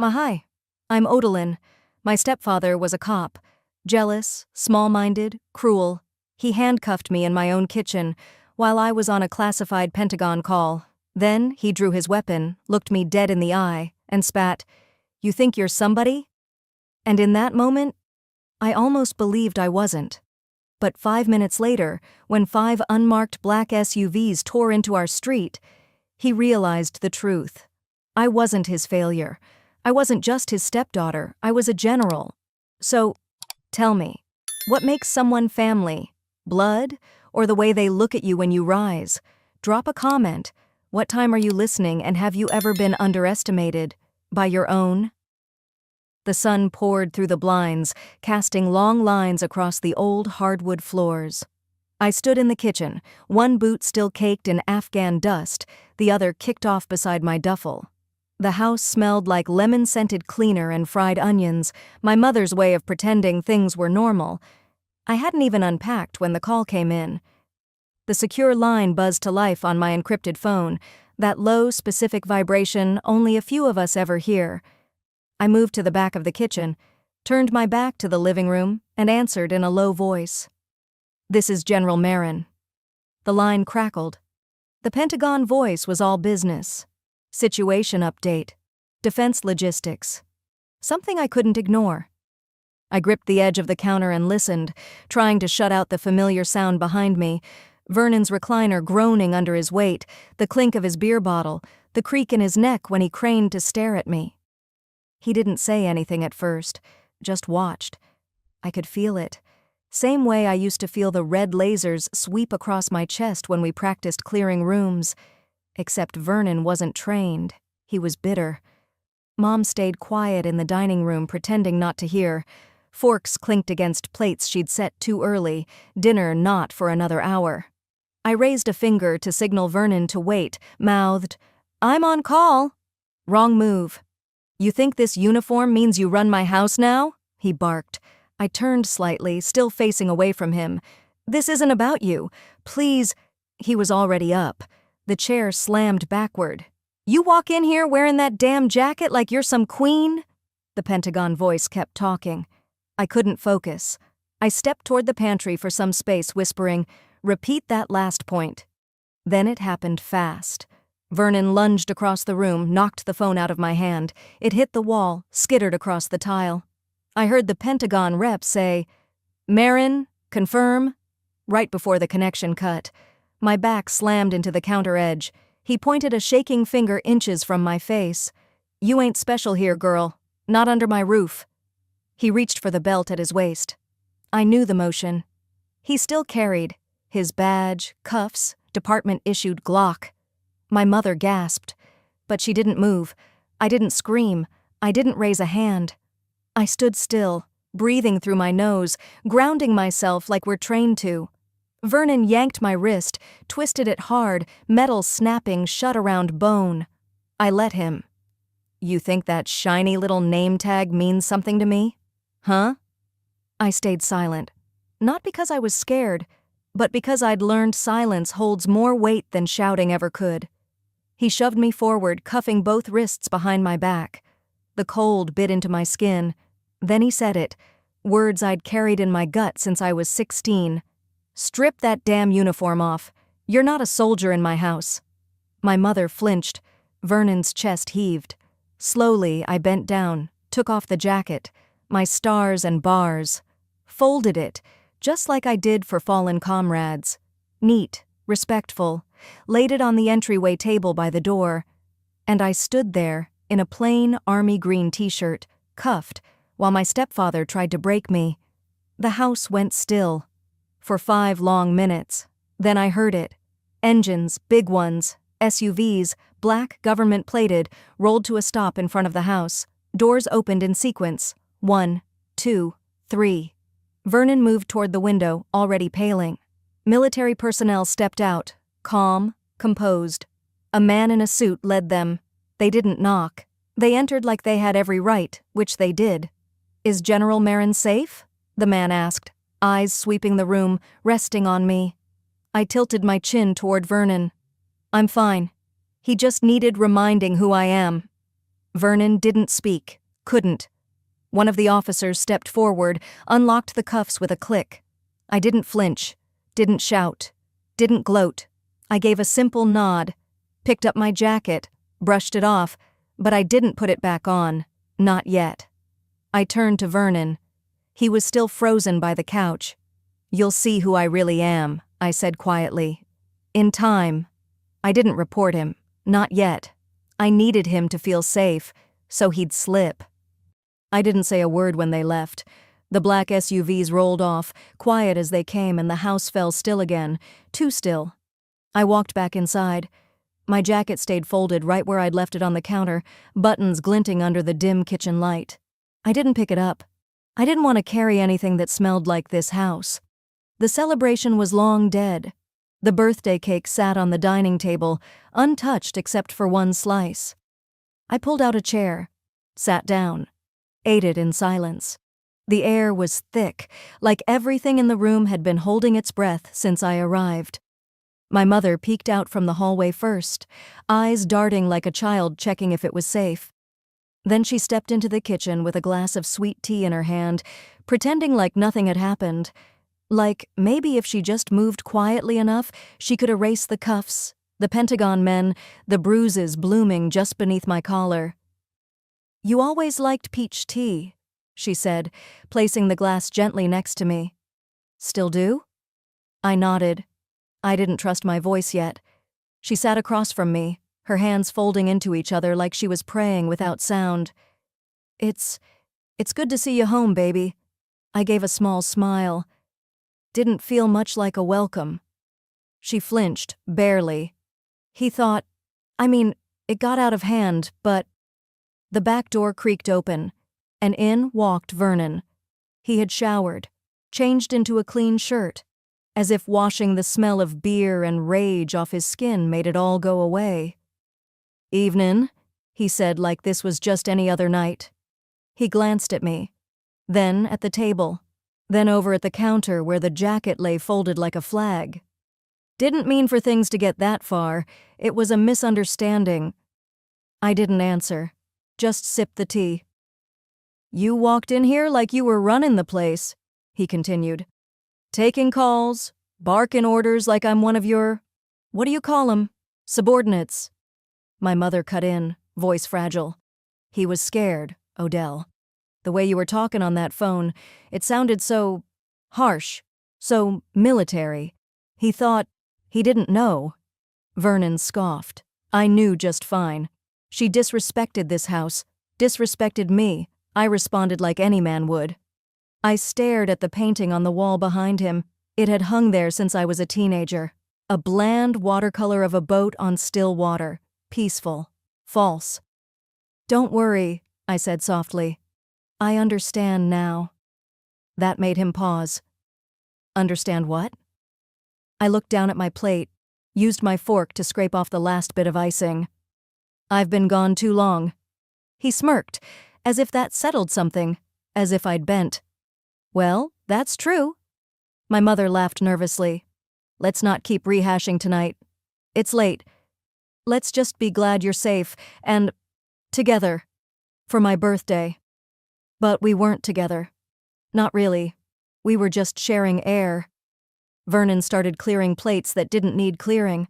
Hi. I'm Odalyn. My stepfather was a cop. Jealous, small-minded, cruel. He handcuffed me in my own kitchen while I was on a classified Pentagon call. Then he drew his weapon, looked me dead in the eye, and spat, "You think you're somebody?" And in that moment, I almost believed I wasn't. But 5 minutes later, when 5 unmarked black SUVs tore into our street, he realized the truth. I wasn't his failure. I wasn't just his stepdaughter. I was a general. So, tell me, what makes someone family? Blood? Or the way they look at you when you rise? Drop a comment. What time are you listening, and have you ever been underestimated by your own? The sun poured through the blinds, casting long lines across the old hardwood floors. I stood in the kitchen, one boot still caked in Afghan dust, the other kicked off beside my duffel. The house smelled like lemon-scented cleaner and fried onions, my mother's way of pretending things were normal. I hadn't even unpacked when the call came in. The secure line buzzed to life on my encrypted phone, that low, specific vibration only a few of us ever hear. I moved to the back of the kitchen, turned my back to the living room, and answered in a low voice. "This is General Marin." The line crackled. The Pentagon voice was all business. Situation update. Defense logistics. Something I couldn't ignore. I gripped the edge of the counter and listened, trying to shut out the familiar sound behind me. Vernon's recliner groaning under his weight, the clink of his beer bottle, the creak in his neck when he craned to stare at me. He didn't say anything at first, just watched. I could feel it. Same way I used to feel the red lasers sweep across my chest when we practiced clearing rooms. Except Vernon wasn't trained. He was bitter. Mom stayed quiet in the dining room, pretending not to hear. Forks clinked against plates she'd set too early, dinner not for another hour. I raised a finger to signal Vernon to wait, mouthed, "I'm on call." "Wrong move." "You think this uniform means you run my house now?" he barked. I turned slightly, still facing away from him. "This isn't about you. Please." He was already up. The chair slammed backward. "You walk in here wearing that damn jacket like you're some queen?" The Pentagon voice kept talking. I couldn't focus. I stepped toward the pantry for some space, whispering, "Repeat that last point." Then it happened fast. Vernon lunged across the room, knocked the phone out of my hand. It hit the wall, skittered across the tile. I heard the Pentagon rep say, "Marin, confirm," right before the connection cut. My back slammed into the counter edge. He pointed a shaking finger inches from my face. "You ain't special here, girl. Not under my roof." He reached for the belt at his waist. I knew the motion. He still carried his badge, cuffs, department-issued Glock. My mother gasped, but she didn't move. I didn't scream. I didn't raise a hand. I stood still, breathing through my nose, grounding myself like we're trained to. Vernon yanked my wrist, twisted it hard, metal snapping shut around bone. I let him. "You think that shiny little name tag means something to me? Huh?" I stayed silent. Not because I was scared, but because I'd learned silence holds more weight than shouting ever could. He shoved me forward, cuffing both wrists behind my back. The cold bit into my skin. Then he said it, words I'd carried in my gut since I was 16. "Strip that damn uniform off. You're not a soldier in my house." My mother flinched. Vernon's chest heaved. Slowly, I bent down, took off the jacket, my stars and bars, folded it, just like I did for fallen comrades. Neat, respectful, laid it on the entryway table by the door, and I stood there in a plain army green t-shirt, cuffed, while my stepfather tried to break me. The house went still. For 5 long minutes. Then I heard it. Engines, big ones, SUVs, black, government-plated, rolled to a stop in front of the house. Doors opened in sequence. 1, 2, 3. Vernon moved toward the window, already paling. Military personnel stepped out, calm, composed. A man in a suit led them. They didn't knock. They entered like they had every right, which they did. "Is General Marin safe?" the man asked, eyes sweeping the room, resting on me. I tilted my chin toward Vernon. "I'm fine. He just needed reminding who I am." Vernon didn't speak, couldn't. One of the officers stepped forward, unlocked the cuffs with a click. I didn't flinch, didn't shout, didn't gloat. I gave a simple nod, picked up my jacket, brushed it off, but I didn't put it back on, not yet. I turned to Vernon. He was still frozen by the couch. "You'll see who I really am," I said quietly. "In time." I didn't report him, not yet. I needed him to feel safe, so he'd slip. I didn't say a word when they left. The black SUVs rolled off, quiet as they came, and the house fell still again, too still. I walked back inside. My jacket stayed folded right where I'd left it on the counter, buttons glinting under the dim kitchen light. I didn't pick it up. I didn't want to carry anything that smelled like this house. The celebration was long dead. The birthday cake sat on the dining table, untouched except for one slice. I pulled out a chair, sat down, ate it in silence. The air was thick, like everything in the room had been holding its breath since I arrived. My mother peeked out from the hallway first, eyes darting like a child checking if it was safe. Then she stepped into the kitchen with a glass of sweet tea in her hand, pretending like nothing had happened. Like, maybe if she just moved quietly enough, she could erase the cuffs, the Pentagon men, the bruises blooming just beneath my collar. "You always liked peach tea," she said, placing the glass gently next to me. "Still do?" I nodded. I didn't trust my voice yet. She sat across from me, her hands folding into each other like she was praying without sound. It's good to see you home, baby." I gave a small smile. Didn't feel much like a welcome. She flinched, barely. He thought, it got out of hand, but... The back door creaked open, and in walked Vernon. He had showered, changed into a clean shirt, as if washing the smell of beer and rage off his skin made it all go away. "Evenin'," he said like this was just any other night. He glanced at me, then at the table, then over at the counter where the jacket lay folded like a flag. "Didn't mean for things to get that far. It was a misunderstanding." I didn't answer, just sipped the tea. "You walked in here like you were running the place," he continued. "Taking calls, barking orders like I'm one of your, what do you call 'em, subordinates." My mother cut in, voice fragile. "He was scared, Odell. The way you were talking on that phone, it sounded so harsh, so military. He thought, he didn't know." Vernon scoffed. I knew just fine. She disrespected this house, disrespected me. I responded like any man would. I stared at the painting on the wall behind him. It had hung there since I was a teenager. A bland watercolor of a boat on still water. Peaceful. False. "Don't worry," I said softly. "I understand now." That made him pause. "Understand what?" I looked down at my plate, used my fork to scrape off the last bit of icing. "I've been gone too long." He smirked, as if that settled something, as if I'd bent. "Well, that's true." My mother laughed nervously. "Let's not keep rehashing tonight. It's late. Let's just be glad you're safe and together for my birthday." But we weren't together. Not really. We were just sharing air. Vernon started clearing plates that didn't need clearing.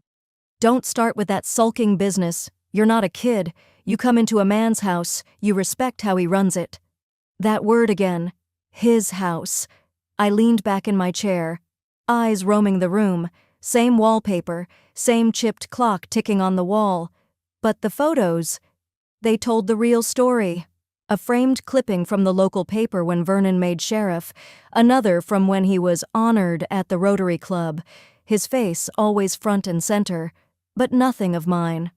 "Don't start with that sulking business. You're not a kid. You come into a man's house, you respect how he runs it." That word again. His house. I leaned back in my chair, eyes roaming the room, same wallpaper, same chipped clock ticking on the wall. But the photos, they told the real story. A framed clipping from the local paper when Vernon made sheriff, another from when he was honored at the Rotary Club, his face always front and center, but nothing of mine.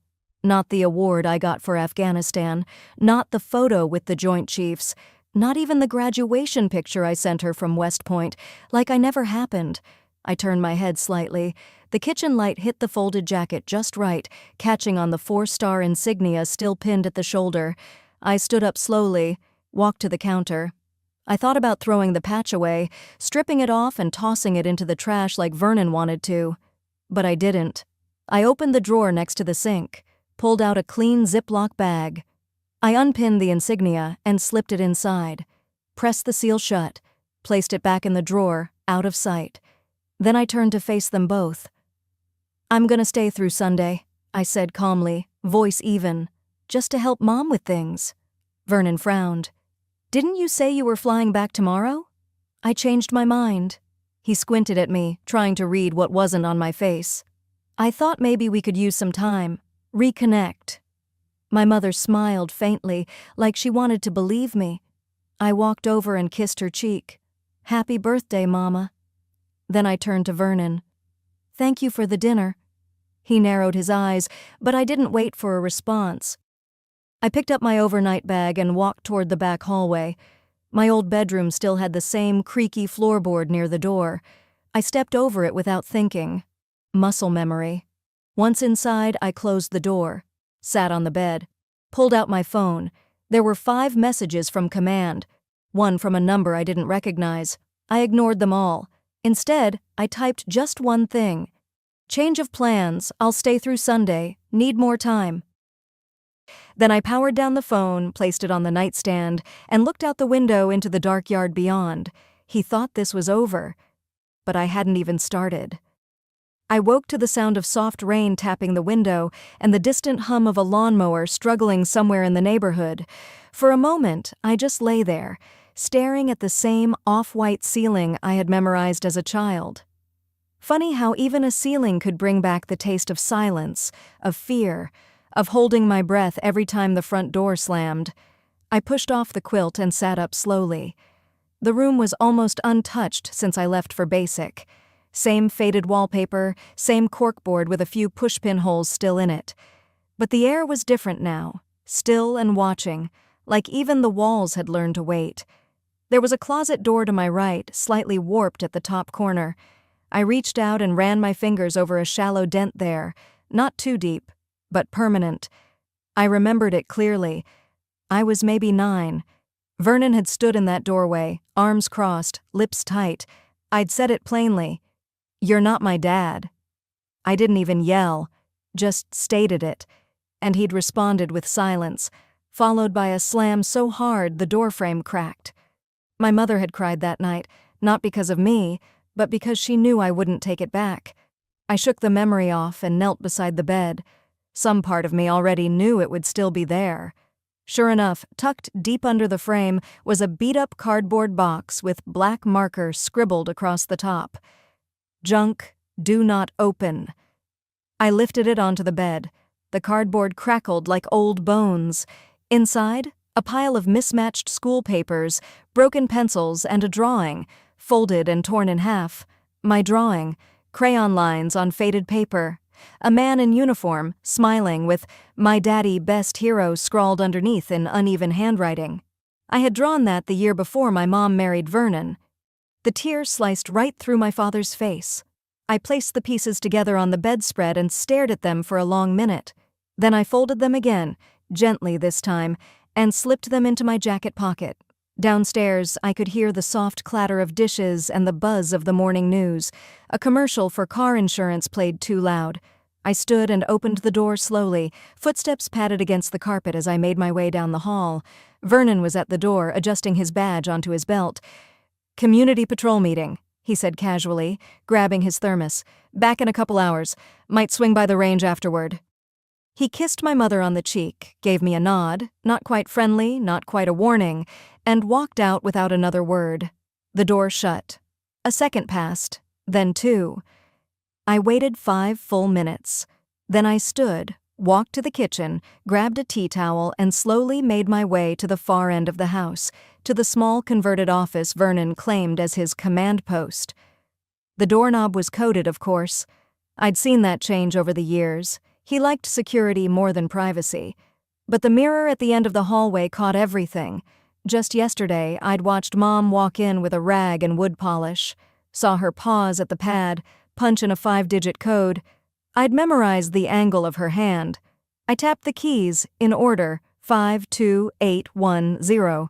Not the award I got for Afghanistan, not the photo with the Joint Chiefs, not even the graduation picture I sent her from West Point, like I never happened. I turned my head slightly. The kitchen light hit the folded jacket just right, catching on the 4-star insignia still pinned at the shoulder. I stood up slowly, walked to the counter. I thought about throwing the patch away, stripping it off and tossing it into the trash like Vernon wanted to. But I didn't. I opened the drawer next to the sink, pulled out a clean Ziploc bag. I unpinned the insignia and slipped it inside, pressed the seal shut, placed it back in the drawer, out of sight. Then I turned to face them both. "I'm gonna stay through Sunday," I said calmly, voice even, "just to help Mom with things." Vernon frowned. "Didn't you say you were flying back tomorrow?" "I changed my mind." He squinted at me, trying to read what wasn't on my face. "I thought maybe we could use some time, reconnect." My mother smiled faintly, like she wanted to believe me. I walked over and kissed her cheek. "Happy birthday, Mama." Then I turned to Vernon. "Thank you for the dinner." He narrowed his eyes, but I didn't wait for a response. I picked up my overnight bag and walked toward the back hallway. My old bedroom still had the same creaky floorboard near the door. I stepped over it without thinking. Muscle memory. Once inside, I closed the door, sat on the bed, pulled out my phone. There were 5 messages from command, one from a number I didn't recognize. I ignored them all. Instead, I typed just one thing. "Change of plans, I'll stay through Sunday, need more time." Then I powered down the phone, placed it on the nightstand, and looked out the window into the dark yard beyond. He thought this was over, but I hadn't even started. I woke to the sound of soft rain tapping the window and the distant hum of a lawnmower struggling somewhere in the neighborhood. For a moment, I just lay there, staring at the same off-white ceiling I had memorized as a child. Funny how even a ceiling could bring back the taste of silence, of fear, of holding my breath every time the front door slammed. I pushed off the quilt and sat up slowly. The room was almost untouched since I left for basic. Same faded wallpaper, same corkboard with a few pushpin holes still in it. But the air was different now, still and watching, like even the walls had learned to wait. There was a closet door to my right, slightly warped at the top corner. I reached out and ran my fingers over a shallow dent there, not too deep, but permanent. I remembered it clearly. I was maybe 9. Vernon had stood in that doorway, arms crossed, lips tight. I'd said it plainly. "You're not my dad." I didn't even yell, just stated it, and he'd responded with silence, followed by a slam so hard the doorframe cracked. My mother had cried that night, not because of me, but because she knew I wouldn't take it back. I shook the memory off and knelt beside the bed. Some part of me already knew it would still be there. Sure enough, tucked deep under the frame was a beat-up cardboard box with black marker scribbled across the top. "Junk, do not open." I lifted it onto the bed. The cardboard crackled like old bones. Inside, a pile of mismatched school papers, broken pencils, and a drawing, folded and torn in half. My drawing, crayon lines on faded paper. A man in uniform, smiling, with "My Daddy, Best Hero" scrawled underneath in uneven handwriting. I had drawn that the year before my mom married Vernon. The tear sliced right through my father's face. I placed the pieces together on the bedspread and stared at them for a long minute. Then I folded them again, gently this time, and slipped them into my jacket pocket. Downstairs, I could hear the soft clatter of dishes and the buzz of the morning news. A commercial for car insurance played too loud. I stood and opened the door slowly. Footsteps padded against the carpet as I made my way down the hall. Vernon was at the door, adjusting his badge onto his belt. "Community patrol meeting," he said casually, grabbing his thermos. "Back in a couple hours. Might swing by the range afterward." He kissed my mother on the cheek, gave me a nod, not quite friendly, not quite a warning, and walked out without another word. The door shut. A second passed, then 2. I waited 5 full minutes. Then I stood, walked to the kitchen, grabbed a tea towel, and slowly made my way to the far end of the house, to the small converted office Vernon claimed as his command post. The doorknob was coded, of course. I'd seen that change over the years. He liked security more than privacy. But the mirror at the end of the hallway caught everything. Just yesterday, I'd watched Mom walk in with a rag and wood polish. Saw her pause at the pad, punch in a 5-digit code. I'd memorized the angle of her hand. I tapped the keys, in order, 52810.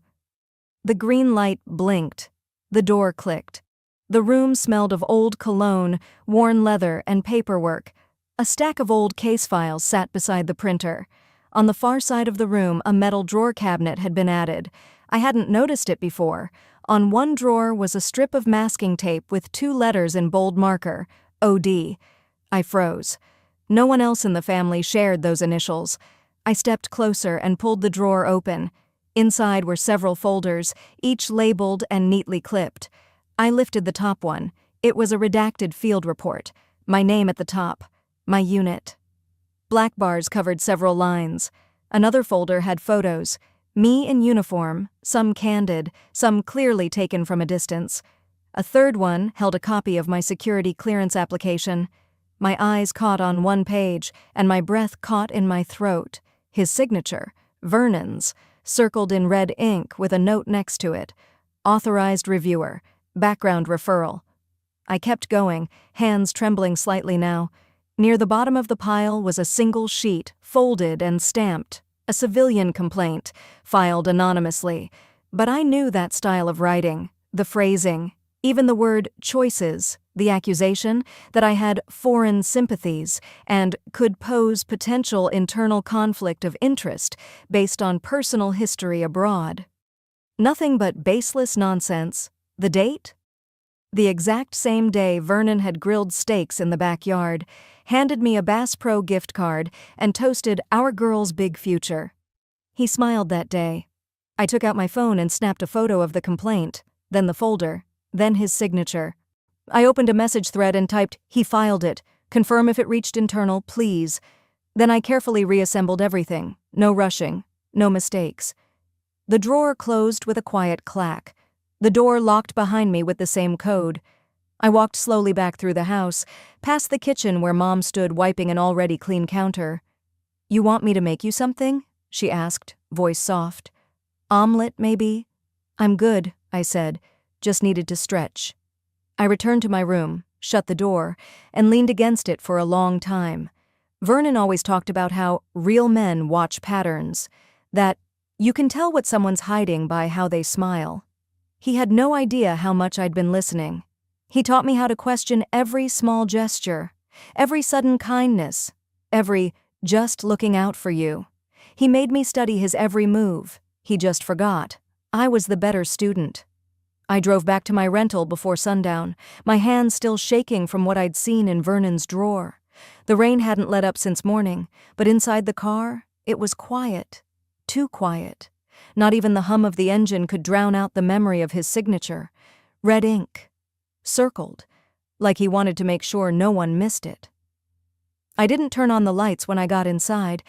The green light blinked. The door clicked. The room smelled of old cologne, worn leather, and paperwork. A stack of old case files sat beside the printer. On the far side of the room, a metal drawer cabinet had been added. I hadn't noticed it before. On one drawer was a strip of masking tape with 2 letters in bold marker, OD. I froze. No one else in the family shared those initials. I stepped closer and pulled the drawer open. Inside were several folders, each labeled and neatly clipped. I lifted the top one. It was a redacted field report. My name at the top. My unit. Black bars covered several lines. Another folder had photos. Me in uniform, some candid, some clearly taken from a distance. A third one held a copy of my security clearance application. My eyes caught on one page, and my breath caught in my throat. His signature, Vernon's, circled in red ink with a note next to it. Authorized reviewer. Background referral. I kept going, hands trembling slightly now. Near the bottom of the pile was a single sheet, folded and stamped. A civilian complaint, filed anonymously. But I knew that style of writing, the phrasing, even the word choices, the accusation that I had foreign sympathies and could pose potential internal conflict of interest based on personal history abroad. Nothing but baseless nonsense. The date? The exact same day Vernon had grilled steaks in the backyard, handed me a Bass Pro gift card, and toasted our girl's big future. He smiled that day. I took out my phone and snapped a photo of the complaint, then the folder, then his signature. I opened a message thread and typed, "He filed it. Confirm if it reached internal, please." Then I carefully reassembled everything. No rushing. No mistakes. The drawer closed with a quiet clack. The door locked behind me with the same code. I walked slowly back through the house, past the kitchen where Mom stood wiping an already clean counter. "You want me to make you something?" she asked, voice soft. "Omelet, maybe?" "I'm good," I said, just needed to stretch. I returned to my room, shut the door, and leaned against it for a long time. Vernon always talked about how real men watch patterns, that you can tell what someone's hiding by how they smile. He had no idea how much I'd been listening. He taught me how to question every small gesture, every sudden kindness, every just looking out for you. He made me study his every move. He just forgot. I was the better student. I drove back to my rental before sundown, my hands still shaking from what I'd seen in Vernon's drawer. The rain hadn't let up since morning, but inside the car, it was quiet. Too quiet. Not even the hum of the engine could drown out the memory of his signature. Red ink. Circled. Like he wanted to make sure no one missed it. I didn't turn on the lights when I got inside.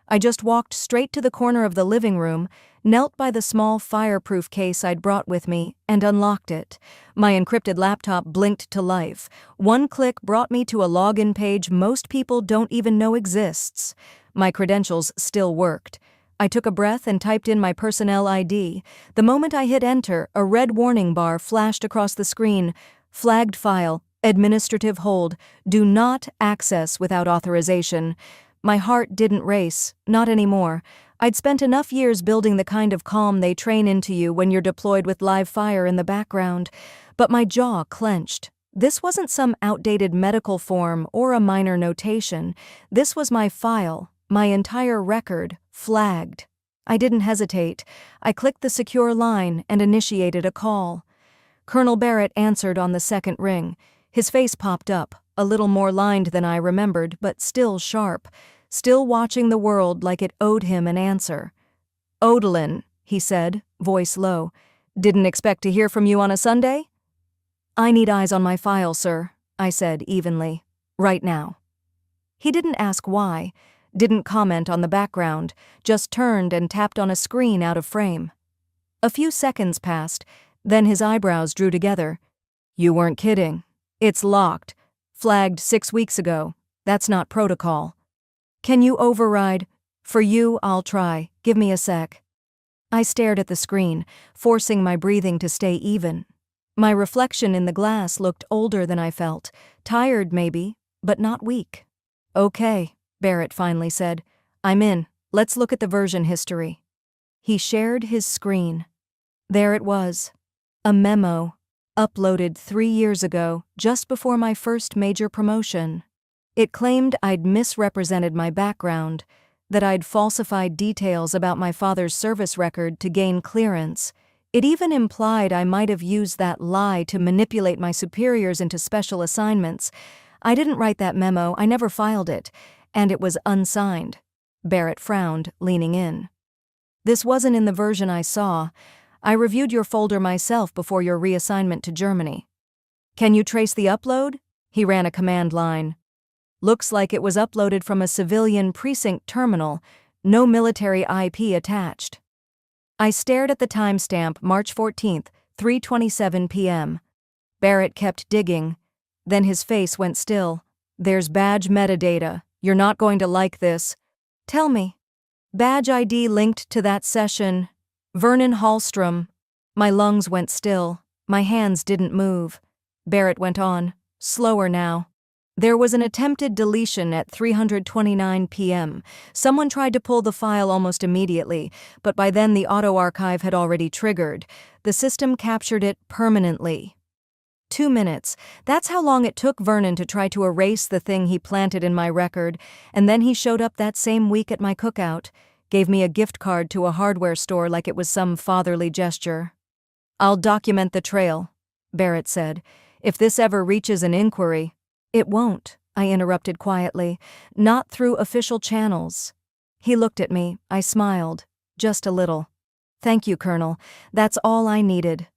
I just walked straight to the corner of the living room, knelt by the small fireproof case I'd brought with me, and unlocked it. My encrypted laptop blinked to life. One click brought me to a login page most people don't even know exists. My credentials still worked. I took a breath and typed in my personnel ID. The moment I hit enter, a red warning bar flashed across the screen. Flagged file, administrative hold, do not access without authorization. My heart didn't race, not anymore. I'd spent enough years building the kind of calm they train into you when you're deployed with live fire in the background. But my jaw clenched. This wasn't some outdated medical form or a minor notation. This was my file, my entire record, flagged. I didn't hesitate. I clicked the secure line and initiated a call. Colonel Barrett answered on the second ring. His face popped up, a little more lined than I remembered, but still sharp, still watching the world like it owed him an answer. "Odalyn," he said, voice low. "Didn't expect to hear from you on a Sunday?" "I need eyes on my file, sir," I said evenly. "Right now." He didn't ask why, didn't comment on the background, just turned and tapped on a screen out of frame. A few seconds passed, then his eyebrows drew together. "You weren't kidding. It's locked. Flagged 6 weeks ago. That's not protocol. Can you override? For you, I'll try. Give me a sec." I stared at the screen, forcing my breathing to stay even. My reflection in the glass looked older than I felt, tired maybe, but not weak. "Okay," Barrett finally said. "I'm in. Let's look at the version history." He shared his screen. There it was. A memo, uploaded 3 years ago, just before my first major promotion. It claimed I'd misrepresented my background, that I'd falsified details about my father's service record to gain clearance. It even implied I might have used that lie to manipulate my superiors into special assignments. I didn't write that memo, I never filed it, and it was unsigned. Barrett frowned, leaning in. This wasn't in the version I saw. I reviewed your folder myself before your reassignment to Germany. Can you trace the upload? He ran a command line. Looks like it was uploaded from a civilian precinct terminal, no military IP attached. I stared at the timestamp, March 14th, 3:27 p.m. Barrett kept digging. Then his face went still. There's badge metadata. You're not going to like this. Tell me. Badge ID linked to that session. Vernon Hallstrom. My lungs went still. My hands didn't move. Barrett went on, slower now. There was an attempted deletion at 3:29 p.m. Someone tried to pull the file almost immediately, but by then the auto-archive had already triggered. The system captured it permanently. 2 minutes. That's how long it took Vernon to try to erase the thing he planted in my record, and then he showed up that same week at my cookout, gave me a gift card to a hardware store like it was some fatherly gesture. I'll document the trail, Barrett said. If this ever reaches an inquiry. It won't, I interrupted quietly. Not through official channels. He looked at me. I smiled. Just a little. Thank you, Colonel. That's all I needed.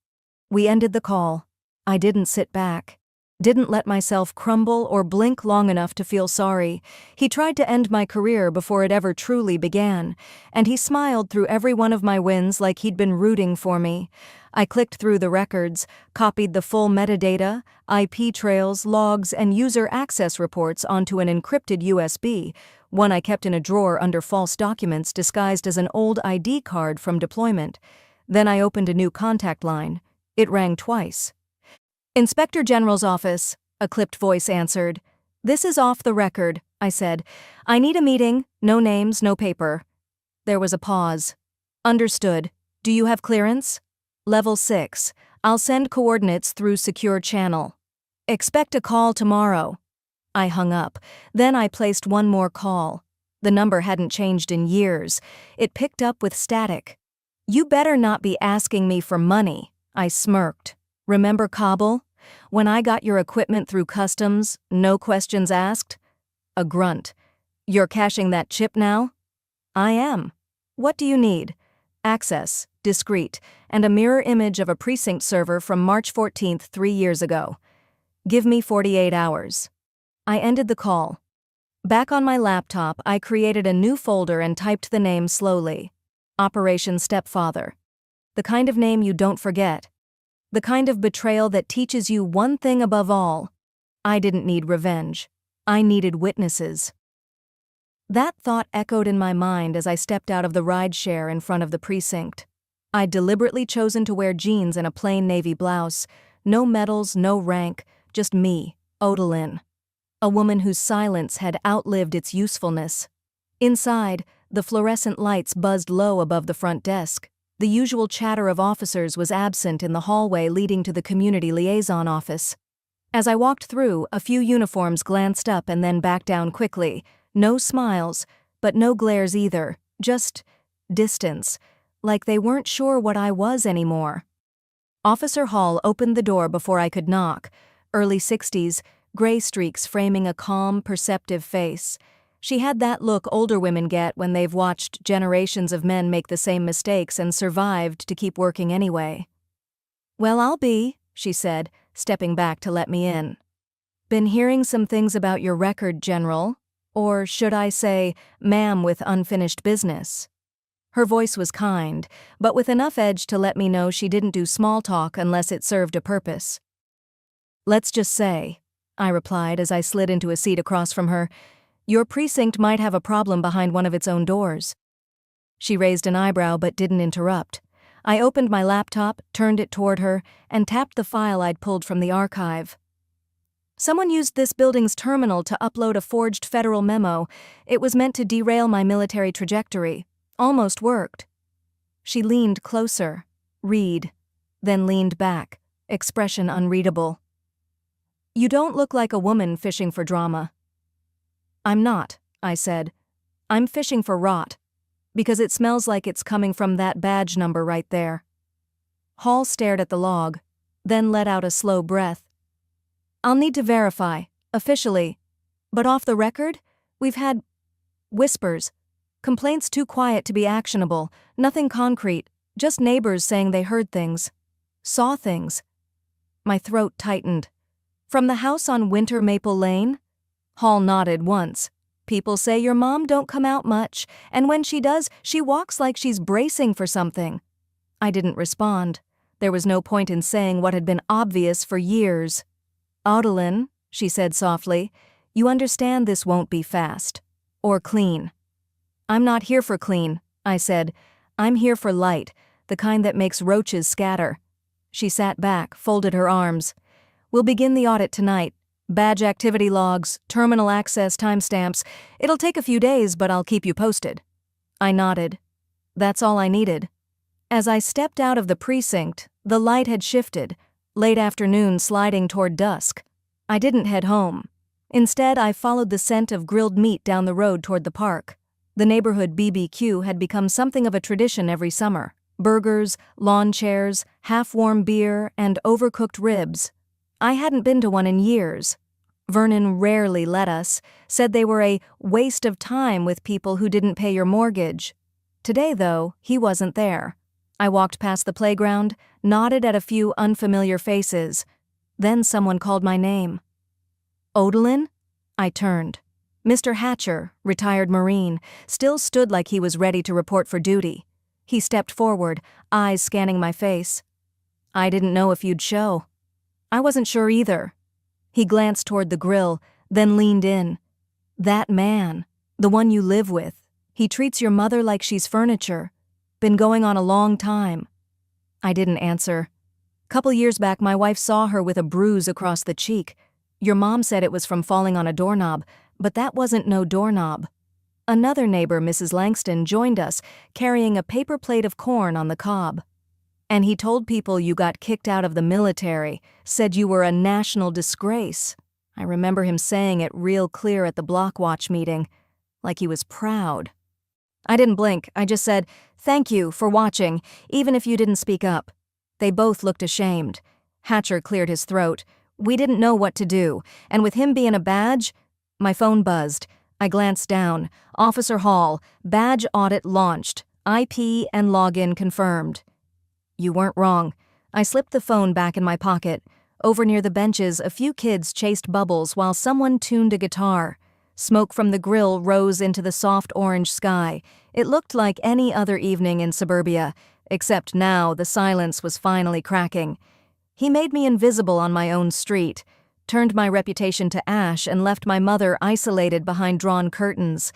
We ended the call. I didn't sit back. Didn't let myself crumble or blink long enough to feel sorry. He tried to end my career before it ever truly began, and he smiled through every one of my wins like he'd been rooting for me. I clicked through the records, copied the full metadata, IP trails, logs, and user access reports onto an encrypted USB, one I kept in a drawer under false documents disguised as an old ID card from deployment. Then I opened a new contact line. It rang twice. Inspector General's office, a clipped voice answered. This is off the record, I said. I need a meeting, no names, no paper. There was a pause. Understood. Do you have clearance? Level 6. I'll send coordinates through secure channel. Expect a call tomorrow. I hung up. Then I placed one more call. The number hadn't changed in years. It picked up with static. You better not be asking me for money, I smirked. Remember Kabul? When I got your equipment through customs, no questions asked? A grunt. You're caching that chip now? I am. What do you need? Access, discrete, and a mirror image of a precinct server from March 14th, 3 years ago. Give me 48 hours. I ended the call. Back on my laptop, I created a new folder and typed the name slowly. Operation Stepfather. The kind of name you don't forget. The kind of betrayal that teaches you one thing above all. I didn't need revenge. I needed witnesses. That thought echoed in my mind as I stepped out of the rideshare in front of the precinct. I'd deliberately chosen to wear jeans and a plain navy blouse. No medals, no rank, just me, Odalyn. A woman whose silence had outlived its usefulness. Inside, the fluorescent lights buzzed low above the front desk. The usual chatter of officers was absent in the hallway leading to the community liaison office. As I walked through, a few uniforms glanced up and then back down quickly. No smiles, but no glares either, just distance, like they weren't sure what I was anymore. Officer Hall opened the door before I could knock. Early 60s, gray streaks framing a calm, perceptive face. She had that look older women get when they've watched generations of men make the same mistakes and survived to keep working anyway. Well, I'll be, she said, stepping back to let me in. Been hearing some things about your record, General. Or should I say, ma'am with unfinished business. Her voice was kind, but with enough edge to let me know she didn't do small talk unless it served a purpose. Let's just say, I replied as I slid into a seat across from her, your precinct might have a problem behind one of its own doors. She raised an eyebrow but didn't interrupt. I opened my laptop, turned it toward her, and tapped the file I'd pulled from the archive. Someone used this building's terminal to upload a forged federal memo. It was meant to derail my military trajectory. Almost worked. She leaned closer. Read. Then leaned back. Expression unreadable. You don't look like a woman fishing for drama. I'm not, I said. I'm fishing for rot, because it smells like it's coming from that badge number right there. Hall stared at the log, then let out a slow breath. I'll need to verify, officially. But off the record, we've had whispers. Complaints too quiet to be actionable, nothing concrete, just neighbors saying they heard things. Saw things. My throat tightened. From the house on Winter Maple Lane? Hall nodded once. People say your mom don't come out much, and when she does, she walks like she's bracing for something. I didn't respond. There was no point in saying what had been obvious for years. Odalyn, she said softly, you understand this won't be fast. Or clean. I'm not here for clean, I said. I'm here for light, the kind that makes roaches scatter. She sat back, folded her arms. We'll begin the audit tonight. Badge activity logs, terminal access timestamps. It'll take a few days, but I'll keep you posted. I nodded. That's all I needed. As I stepped out of the precinct, the light had shifted, late afternoon sliding toward dusk. I didn't head home. Instead, I followed the scent of grilled meat down the road toward the park. The neighborhood BBQ had become something of a tradition every summer. Burgers, lawn chairs, half-warm beer, and overcooked ribs. I hadn't been to one in years. Vernon rarely let us, said they were a waste of time with people who didn't pay your mortgage. Today, though, he wasn't there. I walked past the playground, nodded at a few unfamiliar faces. Then someone called my name. Odalyn? I turned. Mr. Hatcher, retired Marine, still stood like he was ready to report for duty. He stepped forward, eyes scanning my face. I didn't know if you'd show. I wasn't sure either. He glanced toward the grill, then leaned in. That man, the one you live with, he treats your mother like she's furniture. Been going on a long time. I didn't answer. Couple years back, my wife saw her with a bruise across the cheek. Your mom said it was from falling on a doorknob, but that wasn't no doorknob. Another neighbor, Mrs. Langston, joined us, carrying a paper plate of corn on the cob. And he told people you got kicked out of the military, said you were a national disgrace. I remember him saying it real clear at the block watch meeting, like he was proud. I didn't blink, I just said, thank you for watching, even if you didn't speak up. They both looked ashamed. Hatcher cleared his throat. We didn't know what to do, and with him being a badge, my phone buzzed. I glanced down. Officer Hall, badge audit launched, IP and login confirmed. You weren't wrong. I slipped the phone back in my pocket. Over near the benches, a few kids chased bubbles while someone tuned a guitar. Smoke from the grill rose into the soft orange sky. It looked like any other evening in suburbia, except now the silence was finally cracking. He made me invisible on my own street, turned my reputation to ash and left my mother isolated behind drawn curtains.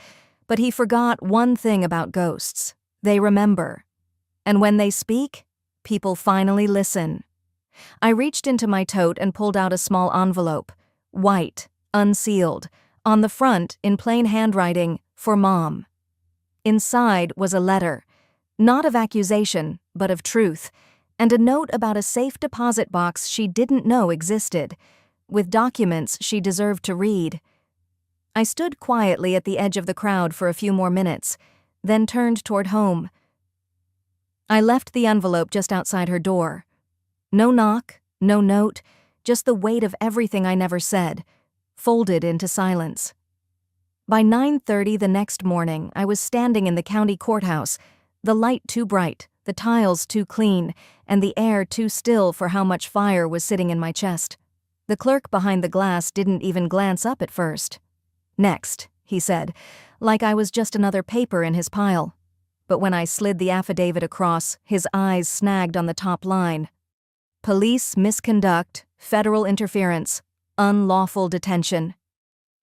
But he forgot one thing about ghosts. They remember. And when they speak, people finally listen. I reached into my tote and pulled out a small envelope. White, unsealed. On the front, in plain handwriting, for Mom. Inside was a letter. Not of accusation, but of truth. And a note about a safe deposit box she didn't know existed, with documents she deserved to read. I stood quietly at the edge of the crowd for a few more minutes, then turned toward home. I left the envelope just outside her door. No knock, no note, just the weight of everything I never said, folded into silence. By 9:30 the next morning, I was standing in the county courthouse, the light too bright, the tiles too clean, and the air too still for how much fire was sitting in my chest. The clerk behind the glass didn't even glance up at first. Next, he said, like I was just another paper in his pile. But when I slid the affidavit across, his eyes snagged on the top line. Police misconduct, federal interference, unlawful detention.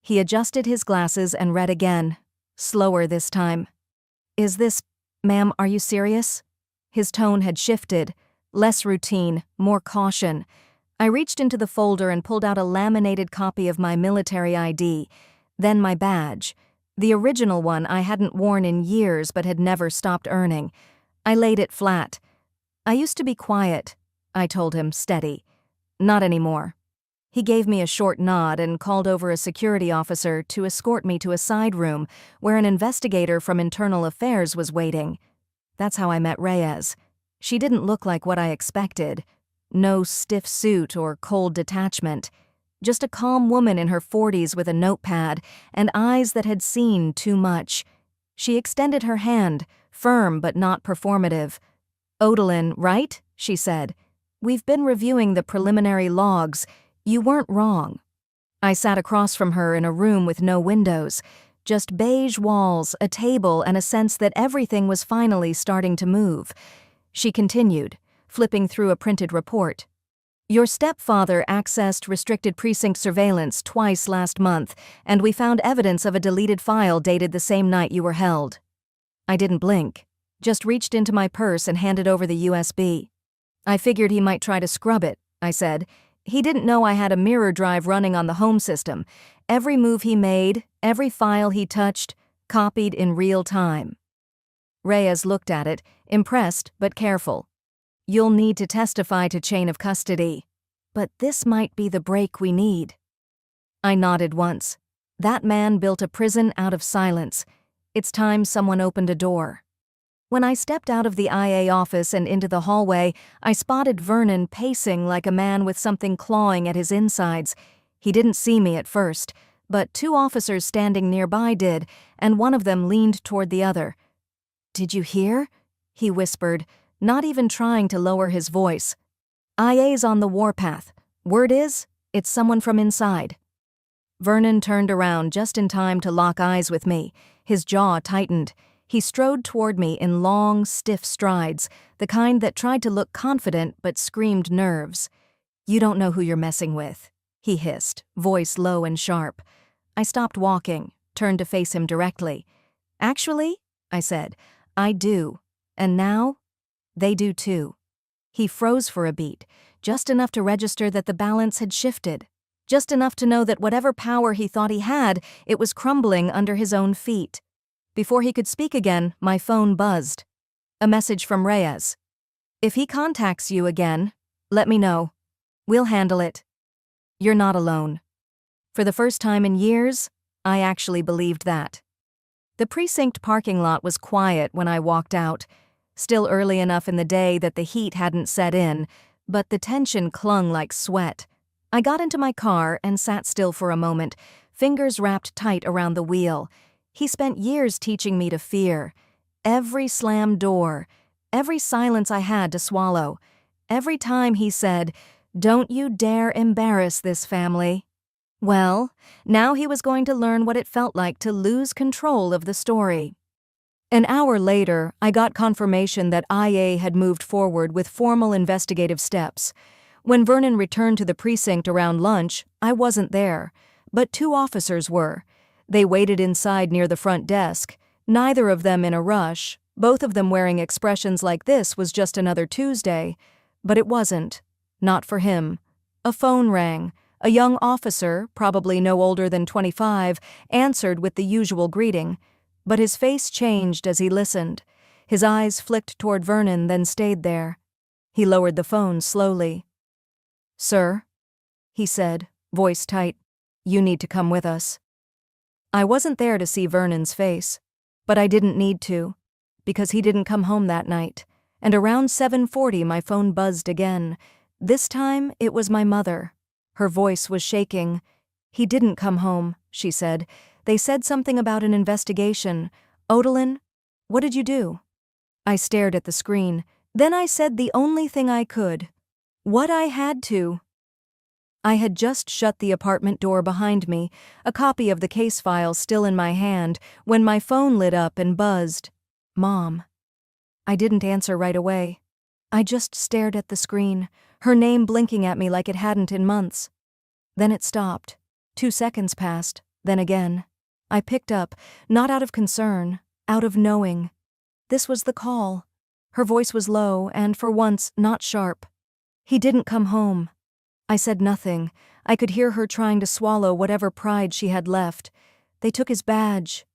He adjusted his glasses and read again, slower this time. Is this, ma'am, are you serious? His tone had shifted, less routine, more caution. I reached into the folder and pulled out a laminated copy of my military ID, then my badge, the original one I hadn't worn in years but had never stopped earning. I laid it flat. I used to be quiet, I told him, steady. Not anymore. He gave me a short nod and called over a security officer to escort me to a side room where an investigator from Internal Affairs was waiting. That's how I met Reyes. She didn't look like what I expected. No stiff suit or cold detachment. Just a calm woman in her 40s with a notepad and eyes that had seen too much. She extended her hand, firm but not performative. "Odalyn, right?" she said. "We've been reviewing the preliminary logs. You weren't wrong." I sat across from her in a room with no windows, just beige walls, a table, and a sense that everything was finally starting to move. She continued, flipping through a printed report. "Your stepfather accessed restricted precinct surveillance twice last month, and we found evidence of a deleted file dated the same night you were held." I didn't blink, just reached into my purse and handed over the USB. "I figured he might try to scrub it," I said. "He didn't know I had a mirror drive running on the home system. Every move he made, every file he touched, copied in real time." Reyes looked at it, impressed but careful. "You'll need to testify to chain of custody. But this might be the break we need." I nodded once. That man built a prison out of silence. It's time someone opened a door. When I stepped out of the IA office and into the hallway, I spotted Vernon pacing like a man with something clawing at his insides. He didn't see me at first, but 2 officers standing nearby did, and one of them leaned toward the other. "Did you hear?" he whispered, not even trying to lower his voice. "IA's on the warpath. Word is, it's someone from inside." Vernon turned around just in time to lock eyes with me. His jaw tightened. He strode toward me in long, stiff strides, the kind that tried to look confident but screamed nerves. "You don't know who you're messing with," he hissed, voice low and sharp. I stopped walking, turned to face him directly. "Actually," I said, "I do. And now, they do too." He froze for a beat, just enough to register that the balance had shifted, just enough to know that whatever power he thought he had, it was crumbling under his own feet. Before he could speak again, my phone buzzed. A message from Reyes. "If he contacts you again, let me know. We'll handle it. You're not alone." For the first time in years, I actually believed that. The precinct parking lot was quiet when I walked out. Still early enough in the day that the heat hadn't set in, but the tension clung like sweat. I got into my car and sat still for a moment, fingers wrapped tight around the wheel. He spent years teaching me to fear. Every slammed door, every silence I had to swallow, every time he said, "Don't you dare embarrass this family." Well, now he was going to learn what it felt like to lose control of the story. An hour later, I got confirmation that IA had moved forward with formal investigative steps. When Vernon returned to the precinct around lunch, I wasn't there, but 2 officers were. They waited inside near the front desk, neither of them in a rush, both of them wearing expressions like this was just another Tuesday. But it wasn't. Not for him. A phone rang. A young officer, probably no older than 25, answered with the usual greeting. But his face changed as he listened. His eyes flicked toward Vernon, then stayed there. He lowered the phone slowly. "Sir," he said, voice tight, "you need to come with us." I wasn't there to see Vernon's face, but I didn't need to, because he didn't come home that night, and around 7:40 my phone buzzed again. This time it was my mother. Her voice was shaking. "He didn't come home," she said. "They said something about an investigation. Odalyn, what did you do?" I stared at the screen. Then I said the only thing I could. What I had to. I had just shut the apartment door behind me, a copy of the case file still in my hand, when my phone lit up and buzzed. "Mom." I didn't answer right away. I just stared at the screen, her name blinking at me like it hadn't in months. Then it stopped. 2 seconds passed, then again. I picked up, not out of concern, out of knowing. This was the call. Her voice was low and, for once, not sharp. "He didn't come home." I said nothing. I could hear her trying to swallow whatever pride she had left. "They took his badge."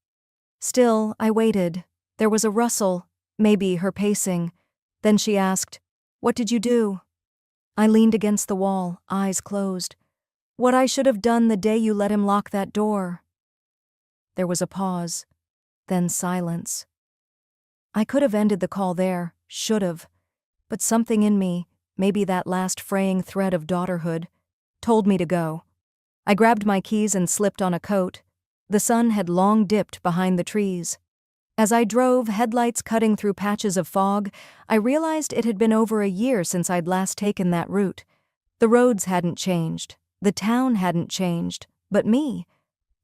Still, I waited. There was a rustle, maybe her pacing. Then she asked, "What did you do?" I leaned against the wall, eyes closed. What I should have done the day you let him lock that door." There was a pause, then silence. I could have ended the call there, should have, but something in me, maybe that last fraying thread of daughterhood, told me to go. I grabbed my keys and slipped on a coat. The sun had long dipped behind the trees. As I drove, headlights cutting through patches of fog, I realized it had been over a year since I'd last taken that route. The roads hadn't changed, the town hadn't changed, but me.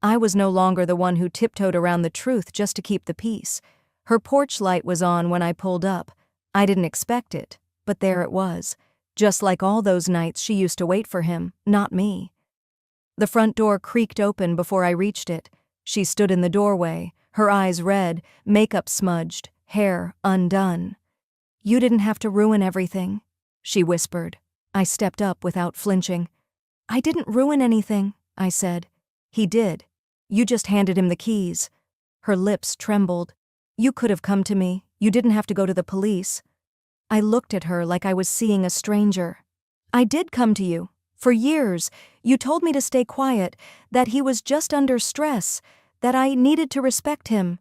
I was no longer the one who tiptoed around the truth just to keep the peace. Her porch light was on when I pulled up. I didn't expect it, but there it was, just like all those nights she used to wait for him, not me. The front door creaked open before I reached it. She stood in the doorway, her eyes red, makeup smudged, hair undone. "You didn't have to ruin everything," she whispered. I stepped up without flinching. "I didn't ruin anything," I said. "He did. You just handed him the keys." Her lips trembled. "You could have come to me. You didn't have to go to the police." I looked at her like I was seeing a stranger. "I did come to you. For years, you told me to stay quiet, that he was just under stress, that I needed to respect him."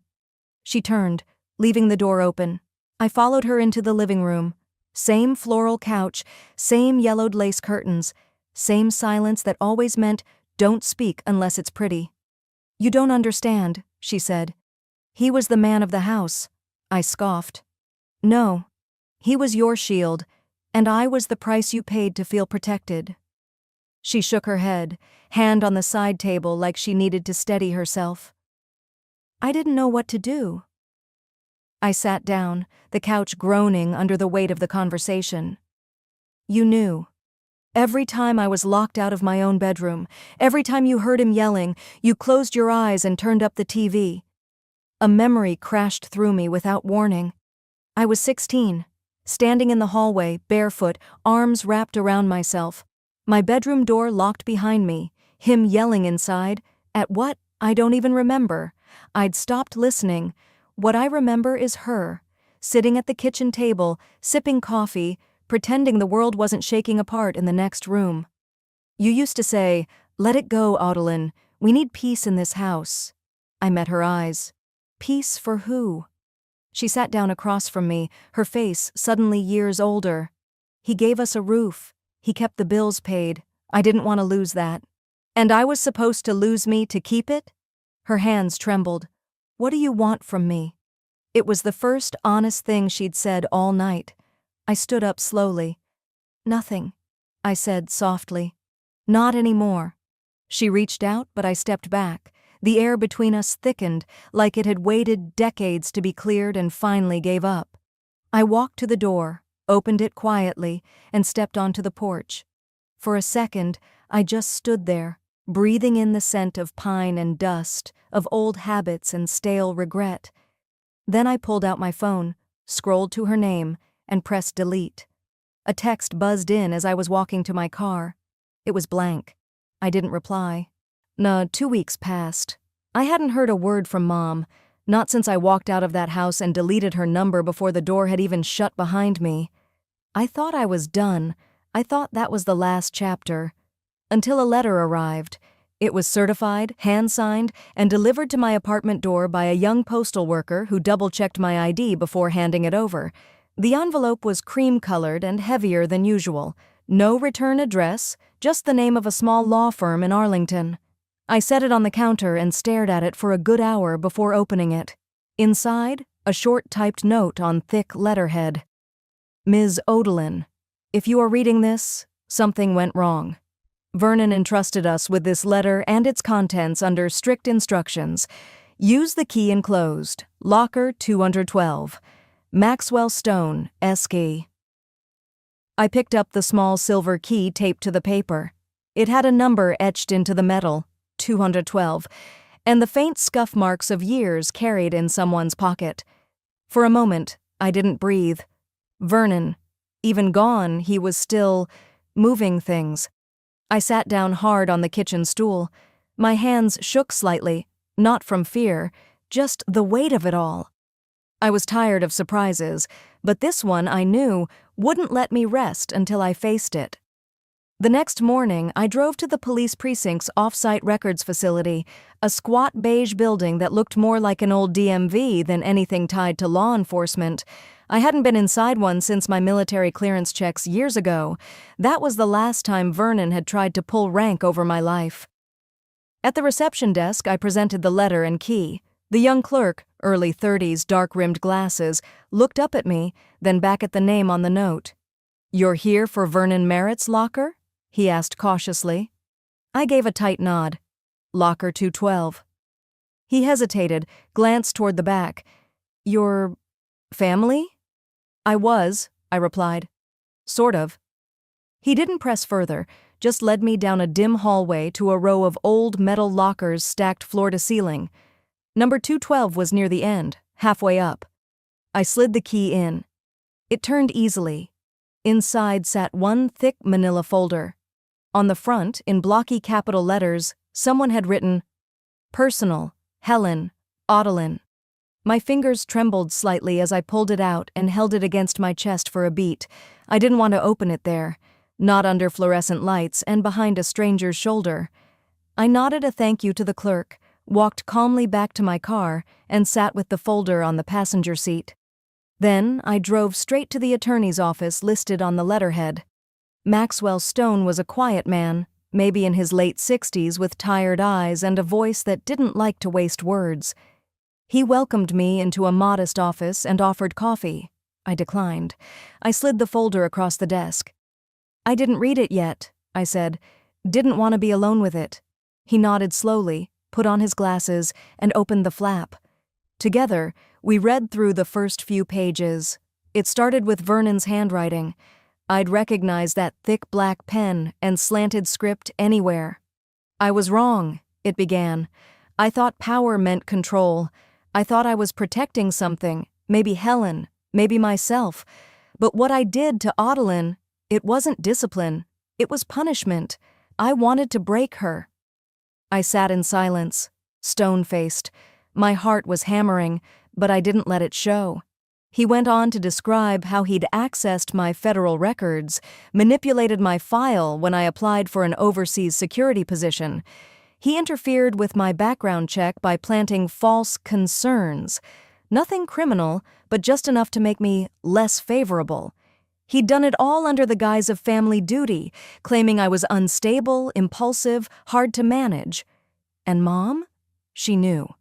She turned, leaving the door open. I followed her into the living room. Same floral couch, same yellowed lace curtains, same silence that always meant, "Don't speak unless it's pretty." "You don't understand," she said. "He was the man of the house." I scoffed. "No. He was your shield, and I was the price you paid to feel protected." She shook her head, hand on the side table like she needed to steady herself. I didn't know what to do. I sat down, the couch groaning under the weight of the conversation. "You knew. Every time I was locked out of my own bedroom, every time you heard him yelling, you closed your eyes and turned up the TV. A memory crashed through me without warning. I was 16, standing in the hallway, barefoot, arms wrapped around myself. My bedroom door locked behind me, him yelling inside. At what? I don't even remember. I'd stopped listening. What I remember is her, sitting at the kitchen table, sipping coffee, pretending the world wasn't shaking apart in the next room. "You used to say, 'Let it go, Audlin. We need peace in this house.'" I met her eyes. "Peace for who?" She sat down across from me, her face suddenly years older. "He gave us a roof. He kept the bills paid. I didn't want to lose that. And I was supposed to lose me to keep it?" Her hands trembled. "What do you want from me?" It was the first honest thing she'd said all night. I stood up slowly. "Nothing," I said softly. "Not anymore." She reached out, but I stepped back. The air between us thickened, like it had waited decades to be cleared and finally gave up. I walked to the door, opened it quietly, and stepped onto the porch. For a second, I just stood there, breathing in the scent of pine and dust, of old habits and stale regret. Then I pulled out my phone, scrolled to her name, and pressed delete. A text buzzed in as I was walking to my car. It was blank. I didn't reply. 2 weeks passed. I hadn't heard a word from Mom, not since I walked out of that house and deleted her number before the door had even shut behind me. I thought I was done. I thought that was the last chapter. Until a letter arrived. It was certified, hand-signed, and delivered to my apartment door by a young postal worker who double-checked my ID before handing it over. The envelope was cream-colored and heavier than usual. No return address, just the name of a small law firm in Arlington. I set it on the counter and stared at it for a good hour before opening it. Inside, a short typed note on thick letterhead. "Ms. Audlin, if you are reading this, something went wrong. Vernon entrusted us with this letter and its contents under strict instructions. Use the key enclosed. Locker 212. Maxwell Stone, S.K." I picked up the small silver key taped to the paper. It had a number etched into the metal, 212, and the faint scuff marks of years carried in someone's pocket. For a moment, I didn't breathe. Vernon. Even gone, he was still moving things. I sat down hard on the kitchen stool. My hands shook slightly, not from fear, just the weight of it all. I was tired of surprises, but this one, I knew, wouldn't let me rest until I faced it. The next morning, I drove to the police precinct's off-site records facility, a squat beige building that looked more like an old DMV than anything tied to law enforcement. I hadn't been inside one since my military clearance checks years ago. That was the last time Vernon had tried to pull rank over my life. At the reception desk, I presented the letter and key. The young clerk, early 30s, dark-rimmed glasses, looked up at me, then back at the name on the note. "You're here for Vernon Merritt's locker?" he asked cautiously. I gave a tight nod. "Locker 212. He hesitated, glanced toward the back. "Your family?" "I replied. "Sort of." He didn't press further, just led me down a dim hallway to a row of old metal lockers stacked floor to ceiling. Number 212 was near the end, halfway up. I slid the key in. It turned easily. Inside sat one thick manila folder. On the front, in blocky capital letters, someone had written, "Personal, Helen, Ottilin." My fingers trembled slightly as I pulled it out and held it against my chest for a beat. I didn't want to open it there, not under fluorescent lights and behind a stranger's shoulder. I nodded a thank you to the clerk, walked calmly back to my car, and sat with the folder on the passenger seat. Then I drove straight to the attorney's office listed on the letterhead. Maxwell Stone was a quiet man, maybe in his late 60s, with tired eyes and a voice that didn't like to waste words. He welcomed me into a modest office and offered coffee. I declined. I slid the folder across the desk. "I didn't read it yet," I said. "Didn't want to be alone with it." He nodded slowly, put on his glasses, and opened the flap. Together, we read through the first few pages. It started with Vernon's handwriting. I'd recognize that thick black pen and slanted script anywhere. "I was wrong," it began. "I thought power meant control. I thought I was protecting something, maybe Helen, maybe myself. But what I did to Ottilin, it wasn't discipline. It was punishment. I wanted to break her." I sat in silence, stone-faced. My heart was hammering, but I didn't let it show. He went on to describe how he'd accessed my federal records, manipulated my file when I applied for an overseas security position. He interfered with my background check by planting false concerns. Nothing criminal, but just enough to make me less favorable. He'd done it all under the guise of family duty, claiming I was unstable, impulsive, hard to manage. And Mom? She knew.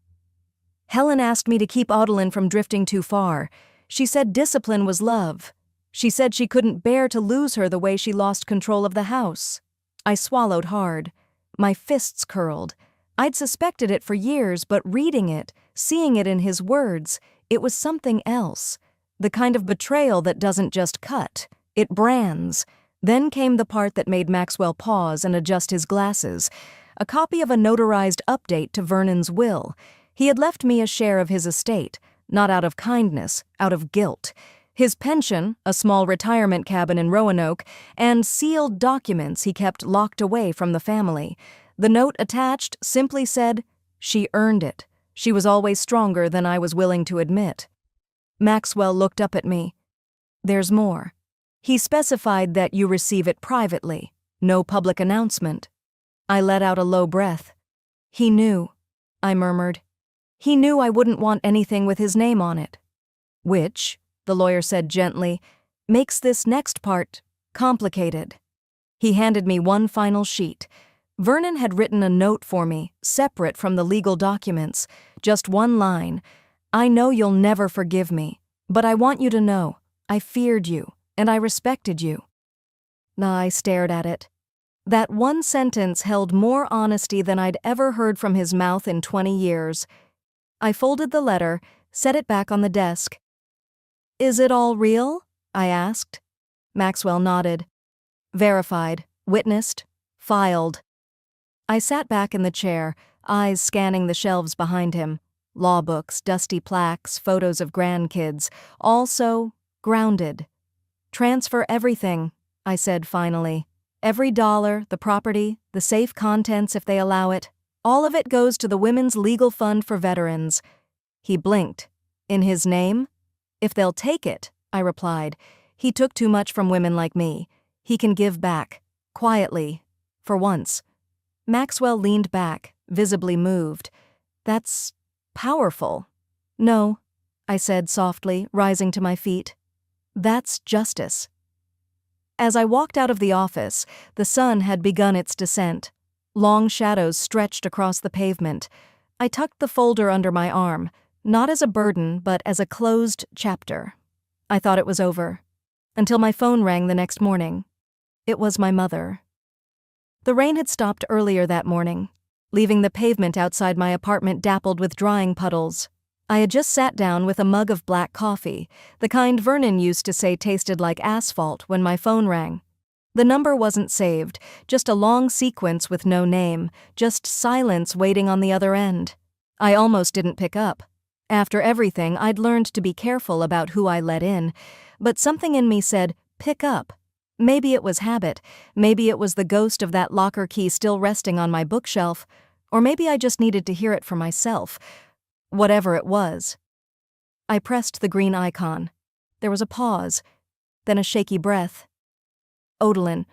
Helen asked me to keep Ottilin from drifting too far. She said discipline was love. She said she couldn't bear to lose her the way she lost control of the house. I swallowed hard. My fists curled. I'd suspected it for years, but reading it, seeing it in his words, it was something else. The kind of betrayal that doesn't just cut, it brands. Then came the part that made Maxwell pause and adjust his glasses. A copy of a notarized update to Vernon's will. He had left me a share of his estate, not out of kindness, out of guilt. His pension, a small retirement cabin in Roanoke, and sealed documents he kept locked away from the family. The note attached simply said, "She earned it. She was always stronger than I was willing to admit." Maxwell looked up at me. "There's more. He specified that you receive it privately, no public announcement." I let out a low breath. "He knew," I murmured. "He knew I wouldn't want anything with his name on it." "Which," the lawyer said gently, "makes this next part complicated." He handed me one final sheet. Vernon had written a note for me, separate from the legal documents. Just one line. "I know you'll never forgive me, but I want you to know, I feared you, and I respected you." I stared at it. That one sentence held more honesty than I'd ever heard from his mouth in 20 years. I folded the letter, set it back on the desk. "Is it all real?" I asked. Maxwell nodded. "Verified, witnessed, filed." I sat back in the chair, eyes scanning the shelves behind him. Law books, dusty plaques, photos of grandkids, all so grounded. "Transfer everything," I said finally. "Every dollar, the property, the safe contents if they allow it. All of it goes to the Women's Legal Fund for Veterans." He blinked. "In his name?" "If they'll take it," I replied. "He took too much from women like me. He can give back. quietly, for once. Maxwell leaned back, visibly moved. That's powerful. No, I said softly, rising to my feet. That's justice. As I walked out of the office, the sun had begun its descent. Long shadows stretched across the pavement. I tucked the folder under my arm, not as a burden, but as a closed chapter. I thought it was over. Until my phone rang the next morning. It was my mother. The rain had stopped earlier that morning, leaving the pavement outside my apartment dappled with drying puddles. I had just sat down with a mug of black coffee, the kind Vernon used to say tasted like asphalt, when my phone rang. The number wasn't saved, just a long sequence with no name, just silence waiting on the other end. I almost didn't pick up. After everything, I'd learned to be careful about who I let in, but something in me said, pick up. Maybe it was habit, maybe it was the ghost of that locker key still resting on my bookshelf, or maybe I just needed to hear it for myself. Whatever it was. I pressed the green icon. There was a pause, then a shaky breath. Odalyn.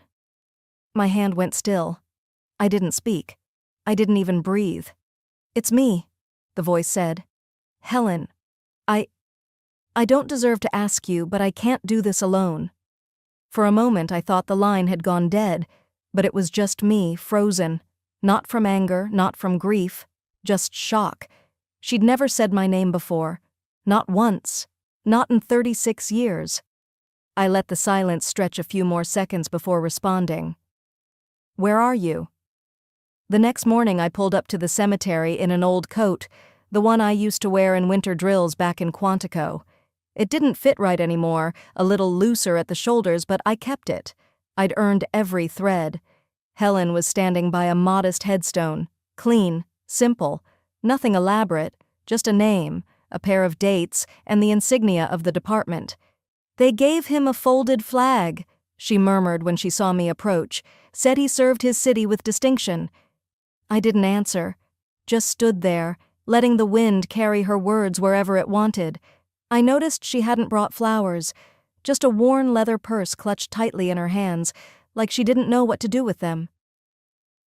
My hand went still. I didn't speak. I didn't even breathe. It's me, the voice said. Helen. I don't deserve to ask you, but I can't do this alone. For a moment I thought the line had gone dead, but it was just me, frozen. Not from anger, not from grief, just shock. She'd never said my name before. Not once. Not in 36 years. I let the silence stretch a few more seconds before responding. Where are you? The next morning I pulled up to the cemetery in an old coat, the one I used to wear in winter drills back in Quantico. It didn't fit right anymore, a little looser at the shoulders, but I kept it. I'd earned every thread. Helen was standing by a modest headstone, clean, simple, nothing elaborate, just a name, a pair of dates, and the insignia of the department. They gave him a folded flag, she murmured when she saw me approach, said he served his city with distinction. I didn't answer, just stood there, letting the wind carry her words wherever it wanted. I noticed she hadn't brought flowers, just a worn leather purse clutched tightly in her hands, like she didn't know what to do with them.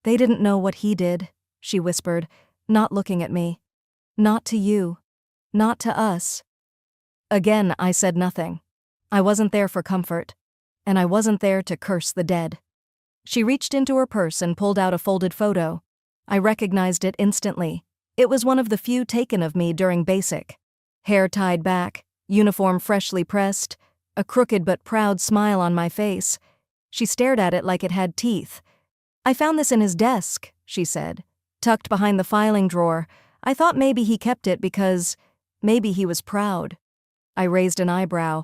They didn't know what he did, she whispered, not looking at me. Not to you. Not to us. Again, I said nothing. I wasn't there for comfort, and I wasn't there to curse the dead. She reached into her purse and pulled out a folded photo. I recognized it instantly. It was one of the few taken of me during basic. Hair tied back, uniform freshly pressed, a crooked but proud smile on my face. She stared at it like it had teeth. I found this in his desk, she said, tucked behind the filing drawer. I thought maybe he kept it because maybe he was proud. I raised an eyebrow.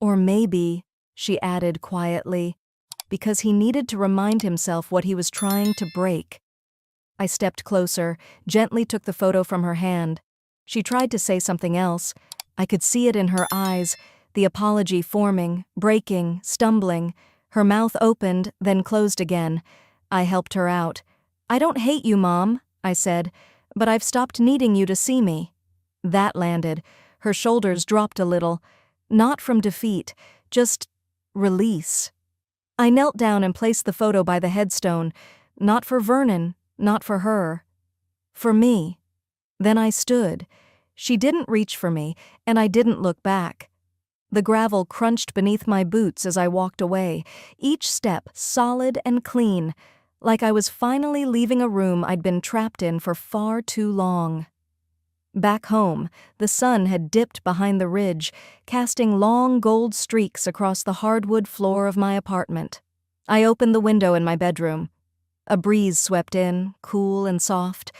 Or maybe, she added quietly, because he needed to remind himself what he was trying to break. I stepped closer, gently took the photo from her hand. She tried to say something else. I could see it in her eyes, the apology forming, breaking, stumbling. Her mouth opened, then closed again. I helped her out. I don't hate you, Mom, I said, but I've stopped needing you to see me. That landed. Her shoulders dropped a little. Not from defeat, just release. I knelt down and placed the photo by the headstone. Not for Vernon, not for her. For me. Then I stood. She didn't reach for me, and I didn't look back. The gravel crunched beneath my boots as I walked away, each step solid and clean, like I was finally leaving a room I'd been trapped in for far too long. Back home, the sun had dipped behind the ridge, casting long gold streaks across the hardwood floor of my apartment. I opened the window in my bedroom. A breeze swept in, cool and soft,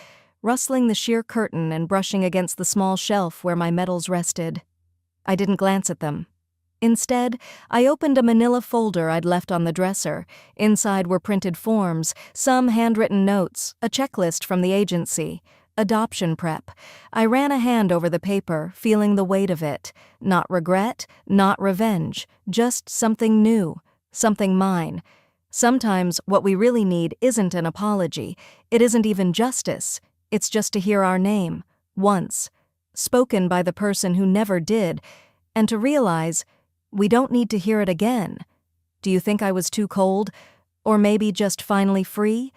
rustling the sheer curtain and brushing against the small shelf where my medals rested. I didn't glance at them. Instead, I opened a manila folder I'd left on the dresser. Inside were printed forms, some handwritten notes, a checklist from the agency, adoption prep. I ran a hand over the paper, feeling the weight of it. Not regret, not revenge, just something new, something mine. Sometimes what we really need isn't an apology. It isn't even justice. It's just to hear our name, once, spoken by the person who never did, and to realize we don't need to hear it again. Do you think I was too cold? Or maybe just finally free?